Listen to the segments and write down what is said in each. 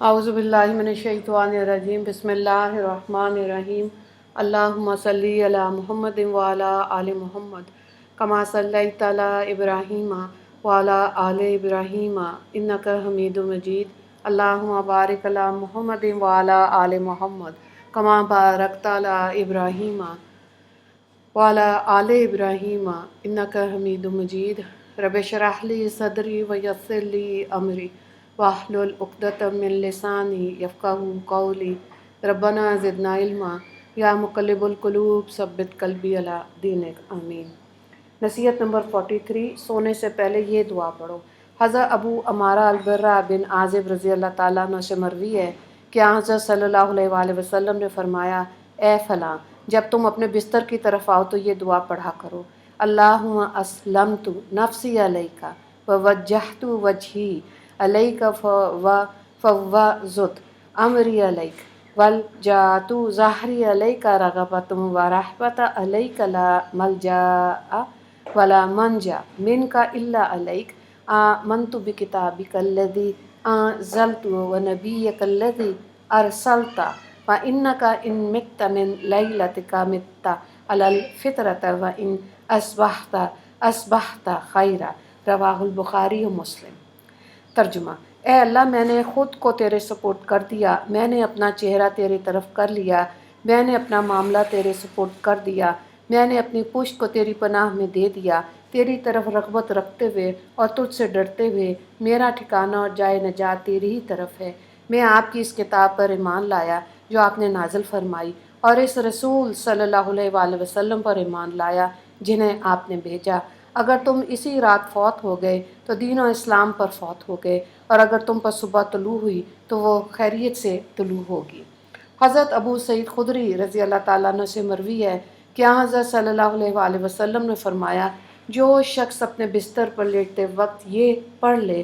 اعوذ باللہ من الشیطان الرجیم بسم اللہ الرحمن الرحیم اللہم صلی علی محمد وعلی آل محمد کما صلیت علی ابراہیم وعلی آل ابراہیم انک حمید مجید اللہم بارک علی محمد وعلی آل محمد کما بارکت علی ابراہیم وعلی آل ابراہیم انک حمید مجید رب اشرح لی صدری ویسر لی امری واحلل عقدۃ من لسانی یفقہوا قولی ربنا زدنا علما یا مقلب القلوب ثبت قلبی علی دینک آمین۔ نصیحت نمبر 43، سونے سے پہلے یہ دعا پڑھو۔ حضرت ابو امارہ البرہ بن عازب رضی اللہ تعالیٰ عنہ سے مروی ہے کہ حضرت صلی اللہ علیہ وآلہ وسلم نے فرمایا، اے فلاں، جب تم اپنے بستر کی طرف آؤ تو یہ دعا پڑھا کرو، اللہم اسلمت نفسی علیک ووجہت وجہی علیک فوضت امری علیک والجأت ظہری علیک رغبۃ ورہبۃ علیک لا ملجأ ولا منجا منک الا علیک آمنت بکتابک الذی انزلت ونبیک الذی ارسلت فإنک ان مت من لیلتک مت علی الفطرۃ وإن اصبحت خیرا، رواہ البخاری و مسلم۔ ترجمہ: اے اللہ، میں نے خود کو تیرے سپرد کر دیا، میں نے اپنا چہرہ تیری طرف کر لیا، میں نے اپنا معاملہ تیرے سپرد کر دیا، میں نے اپنی پشت کو تیری پناہ میں دے دیا، تیری طرف رغبت رکھتے ہوئے اور تجھ سے ڈرتے ہوئے۔ میرا ٹھکانہ اور جائے نجات تیری ہی طرف ہے۔ میں آپ کی اس کتاب پر ایمان لایا جو آپ نے نازل فرمائی، اور اس رسول صلی اللہ علیہ وآلہ وسلم پر ایمان لایا جنہیں آپ نے بھیجا۔ اگر تم اسی رات فوت ہو گئے تو دین و اسلام پر فوت ہو گئے، اور اگر تم پر صبح طلوع ہوئی تو وہ خیریت سے طلوع ہوگی۔ حضرت ابو سعید خدری رضی اللہ تعالیٰ عنہ سے مروی ہے کہ حضرت صلی اللہ علیہ وآلہ وسلم نے فرمایا، جو شخص اپنے بستر پر لیٹتے وقت یہ پڑھ لے،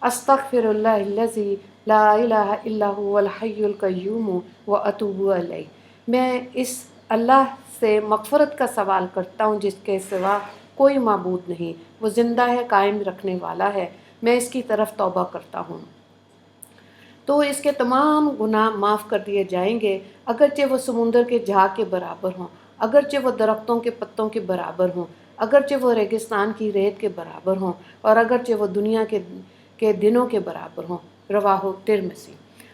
استغفر اللہ الذی لا الہ الا هو الحی القیوم واتوب الیہ، میں اس اللہ سے مغفرت کا سوال کرتا ہوں جس کے سوا کوئی معبود نہیں، وہ زندہ ہے، قائم رکھنے والا ہے، میں اس کی طرف توبہ کرتا ہوں، تو اس کے تمام گناہ معاف کر دیے جائیں گے، اگرچہ وہ سمندر کے جھاگ کے برابر ہوں، اگرچہ وہ درختوں کے پتوں کے برابر ہوں، اگرچہ وہ ریگستان کی ریت کے برابر ہوں، اور اگرچہ وہ دنیا کے دنوں کے برابر ہوں، رواہ ترمذی۔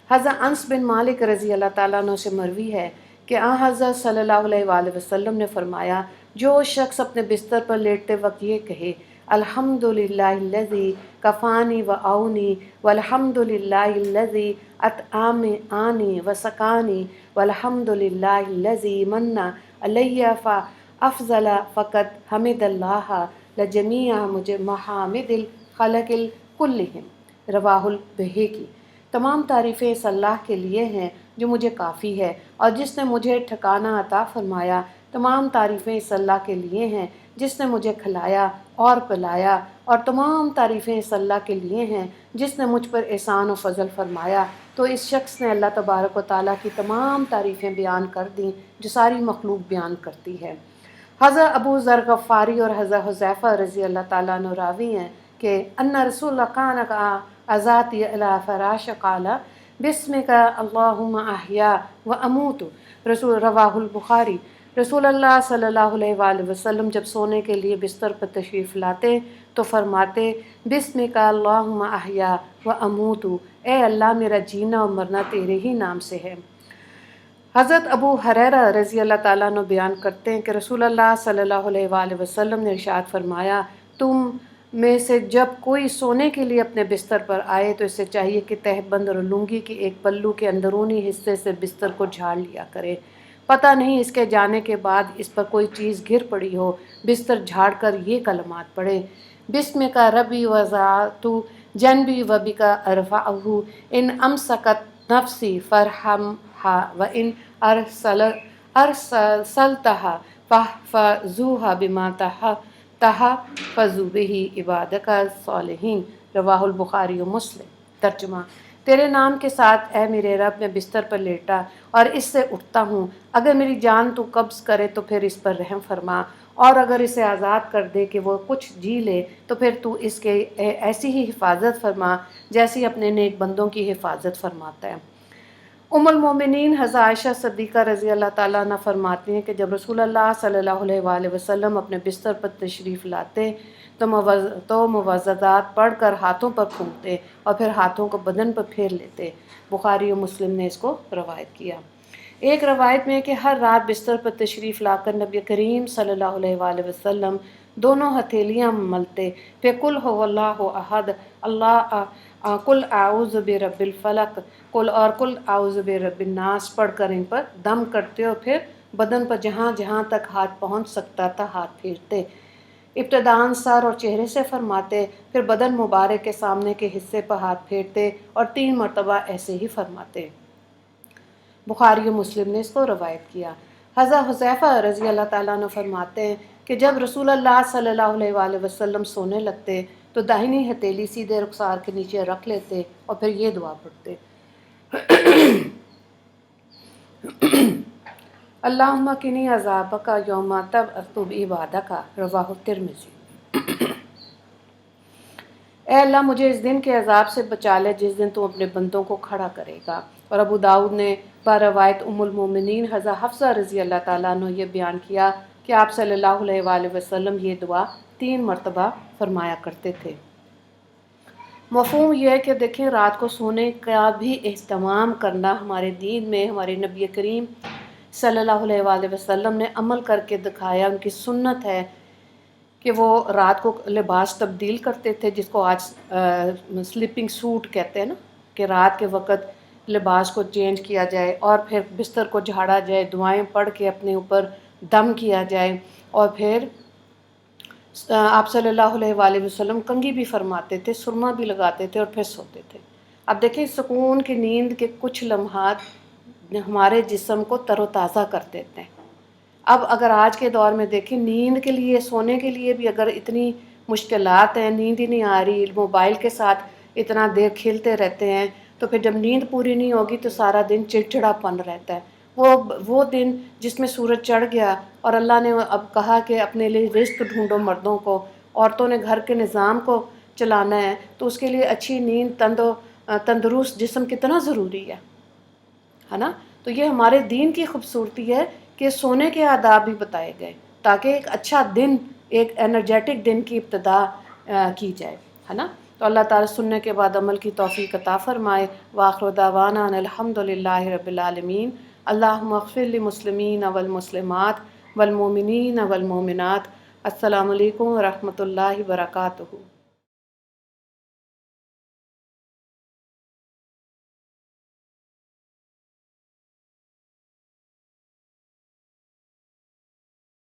حضرت انس بن مالک رضی اللہ تعالیٰ عنہ سے مروی ہے کہ حضرت صلی اللہ علیہ وآلہ وسلم نے فرمایا، جو شخص اپنے بستر پر لیٹتے وقت یہ کہے، الحمدللہ الذی کفانی وآونی والحمدللہ الذی اطعمانی وسقانی والحمدللہ الذی من علی فافضل فقد حمد اللہ لجمیع محامد الخلق کلہم، رواہ البیہقی۔ تمام تعریفیں اس اللہ کے لیے ہیں جو مجھے کافی ہے اور جس نے مجھے ٹھکانہ عطا فرمایا، تمام تعریفیں اس اللہ کے لیے ہیں جس نے مجھے کھلایا اور پلایا، اور تمام تعریفیں اس اللہ کے لیے ہیں جس نے مجھ پر احسان و فضل فرمایا۔ تو اس شخص نے اللہ تبارک و تعالیٰ کی تمام تعریفیں بیان کر دیں جو ساری مخلوق بیان کرتی ہے۔ حضرت ابو ذر غفاری اور حضرت حذیفہ رضی اللہ تعالیٰ عنہ راوی ہیں کہ ان رسول اللہ کان ازاتی علی فراش قال بسمک اللہم احیا و اموت، رواہ البخاری۔ رسول اللہ صلی اللہ علیہ وآلہ وسلم جب سونے کے لیے بستر پر تشریف لاتے تو فرماتے، بسمک اللہم احیا و اموت، اے اللہ میرا جینا اور مرنا تیرے ہی نام سے ہے۔ حضرت ابو ہریرہ رضی اللہ تعالیٰ عنہ بیان کرتے ہیں کہ رسول اللہ صلی اللہ علیہ وآلہ وسلم نے ارشاد فرمایا، تم میں سے جب کوئی سونے کے لیے اپنے بستر پر آئے تو اسے چاہیے کہ تہہ بند اور لنگی کی ایک پلو کے اندرونی حصے سے بستر کو جھاڑ لیا کرے، پتہ نہیں اس کے جانے کے بعد اس پر کوئی چیز گر پڑی ہو۔ بستر جھاڑ کر یہ کلمات پڑھے، بسمک ربی وضعت جنبی وبک ارفعہ ان امسکت نفسی فرحمها وان ارسلتها فاحفظوها بما تحفظ به عبادک الصالحین، رواہ البخاری و مسلم۔ ترجمہ: تیرے نام کے ساتھ اے میرے رب میں بستر پر لیٹا اور اس سے اٹھتا ہوں، اگر میری جان تو قبض کرے تو پھر اس پر رحم فرما، اور اگر اسے آزاد کر دے کہ وہ کچھ جی لے تو پھر تو اس کے ایسی ہی حفاظت فرما جیسی اپنے نیک بندوں کی حفاظت فرماتا ہے۔ ام المومنین حضرت عائشہ صدیقہ رضی اللہ تعالیٰ عنہ فرماتی ہیں کہ جب رسول اللہ صلی اللہ علیہ وآلہ وسلم اپنے بستر پر تشریف لاتے تو موعظات پڑھ کر ہاتھوں پر پھونکتے اور پھر ہاتھوں کو بدن پر پھیر لیتے۔ بخاری و مسلم نے اس کو روایت کیا۔ ایک روایت میں ہے کہ ہر رات بستر پر تشریف لا کر نبی کریم صلی اللہ علیہ وآلہ وسلم دونوں ہتھیلیاں ملتے، پھر قل هو اللہ احد، قل اعوذ برب الفلق، قل اعوذ برب الناس پڑھ کر ان پر دم کرتے اور پھر بدن پر جہاں جہاں تک ہاتھ پہنچ سکتا تھا ہاتھ پھیرتے۔ ابتداً سر اور چہرے سے فرماتے، پھر بدن مبارک کے سامنے کے حصے پر ہاتھ پھیرتے اور 3 مرتبہ ایسے ہی فرماتے۔ بخاری و مسلم نے اس کو روایت کیا۔ حضرت حذیفہ رضی اللہ تعالیٰ عنہ فرماتے ہیں کہ جب رسول اللہ صلی اللہ علیہ وآلہ وسلم سونے لگتے تو داہنی ہتھیلی سیدھے رخسار کے نیچے رکھ لیتے اور پھر یہ دعا پڑھتے، اللہم قنی عذابک یوم تبعث عبادک، رواہ ترمذی۔ اے اللہ مجھے اس دن کے عذاب سے بچا لے جس دن تم اپنے بندوں کو کھڑا کرے گا۔ اور ابو داؤد نے بروایت ام المومنین حضرت حفصہ رضی اللہ تعالیٰ عنہ یہ بیان کیا کہ آپ صلی اللہ علیہ وآلہ وسلم یہ دعا 3 مرتبہ فرمایا کرتے تھے۔ مفہوم یہ ہے کہ دیکھیں رات کو سونے کا بھی اہتمام کرنا ہمارے دین میں ہمارے نبی کریم صلی اللہ علیہ وآلہ وسلم نے عمل کر کے دکھایا، ان کی سنت ہے کہ وہ رات کو لباس تبدیل کرتے تھے، جس کو آج سلیپنگ سوٹ کہتے ہیں نا، کہ رات کے وقت لباس کو چینج کیا جائے اور پھر بستر کو جھاڑا جائے، دعائیں پڑھ کے اپنے اوپر دم کیا جائے، اور پھر آپ صلی اللہ علیہ وآلہ وسلم کنگھی بھی فرماتے تھے، سرما بھی لگاتے تھے اور پھر سوتے تھے۔ اب دیکھیں سکون کی نیند کے کچھ لمحات ہمارے جسم کو تر و تازہ کر دیتے ہیں۔ اب اگر آج کے دور میں دیکھیں نیند کے لیے، سونے کے لیے بھی اگر اتنی مشکلات ہیں، نیند ہی نہیں آ رہی، موبائل کے ساتھ اتنا دیر کھیلتے رہتے ہیں، تو پھر جب نیند پوری نہیں ہوگی تو سارا دن چڑچڑا پن رہتا ہے۔ وہ دن جس میں سورج چڑھ گیا اور اللہ نے اب کہا کہ اپنے لیے رزق ڈھونڈو مردوں کو، عورتوں نے گھر کے نظام کو چلانا ہے، تو اس کے لیے اچھی نیند، تندرست جسم کتنا ضروری ہے نا؟ تو یہ ہمارے دین کی خوبصورتی ہے کہ سونے کے آداب بھی بتائے گئے تاکہ ایک اچھا دن، ایک انرجیٹک دن کی ابتدا کی جائے، ہے نا؟ تو اللہ تعالیٰ سننے کے بعد عمل کی توفیق عطا فرمائے۔ وآخر دعوانا ان الحمد للہ رب العالمین۔ اللہم اغفر للمسلمین والمسلمات والمؤمنین والمؤمنات۔ السلام علیکم ورحمۃ اللہ وبرکاتہ۔